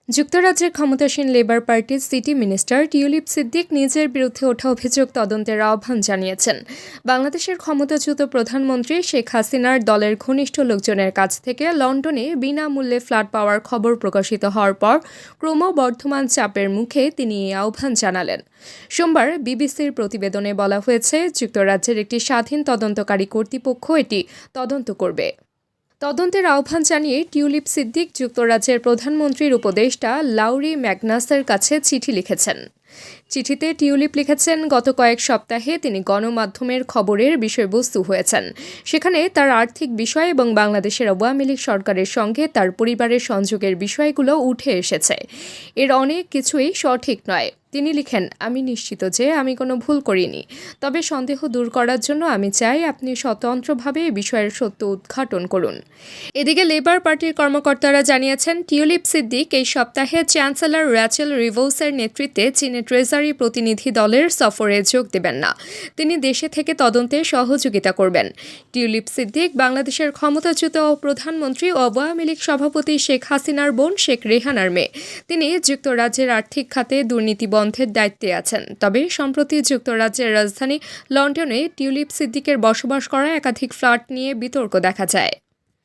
যুক্তরাজ্যের ক্ষমতাসীন লেবার পার্টির সিটি মিনিস্টার টিউলিপ সিদ্দিক নিজের বিরুদ্ধে ওঠা অভিযোগ তদন্তের আহ্বান জানিয়েছেন। বাংলাদেশের ক্ষমতাচ্যুত প্রধানমন্ত্রী শেখ হাসিনার দলের ঘনিষ্ঠ লোকজনের কাছ থেকে লন্ডনে বিনামূল্যে ফ্ল্যাট পাওয়ার খবর প্রকাশিত হওয়ার পর ক্রমবর্ধমান চাপের মুখে তিনি এই আহ্বান জানালেন। সোমবার বিবিসির প্রতিবেদনে বলা হয়েছে, যুক্তরাজ্যের একটি স্বাধীন তদন্তকারী কর্তৃপক্ষ এটি তদন্ত করবে। তদন্তের আহ্বান জানিয়ে টিউলিপ সিদ্দিক যুক্তরাজ্যের প্রধানমন্ত্রীর উপদেষ্টা লাউরি ম্যাগনাসের কাছে চিঠি লিখেছেন। চিঠিতে টিউলিপ লিখেছেন, গত কয়েক সপ্তাহে তিনি গণমাধ্যমের খবরের বিষয়বস্তু হয়েছেন। সেখানে তার আর্থিক বিষয় এবং বাংলাদেশের আওয়ামী লীগ সরকারের সঙ্গে তার পরিবারের সংযোগের বিষয়গুলো উঠে এসেছে। এর অনেক কিছুই সঠিক নয়। তিনি লিখেন, আমি নিশ্চিত যে আমি কোনো ভুল করিনি, তবে সন্দেহ দূর করার জন্য আমি চাই আপনি স্বতন্ত্রভাবে এই বিষয়ের সত্য উদ্ঘাটন করুন। এদিকে লেবার পার্টির কর্মকর্তারা জানিয়েছেন, টিউলিপ সিদ্দিক এই সপ্তাহে চ্যান্সেলর র্যাচেল রিভোলসের নেতৃত্বে চীনের ট্রেজারি প্রতিনিধি দলের সফরে যোগ দেবেন না। তিনি দেশে থেকে তদন্তে সহযোগিতা করবেন। টিউলিপ সিদ্দিক বাংলাদেশের ক্ষমতাচ্যুত প্রধানমন্ত্রী ও আওয়ামী লীগ সভাপতি শেখ হাসিনার বোন শেখ রেহানার মেয়ে। তিনি যুক্তরাজ্যের আর্থিক খাতে দুর্নীতি বন্ধের দায়িত্বে আছেন। তবে সম্প্রতি যুক্তরাজ্যের রাজধানী লন্ডনে টিউলিপ সিদ্দিকের বসবাস করা একাধিক ফ্ল্যাট নিয়ে বিতর্ক দেখা যায়।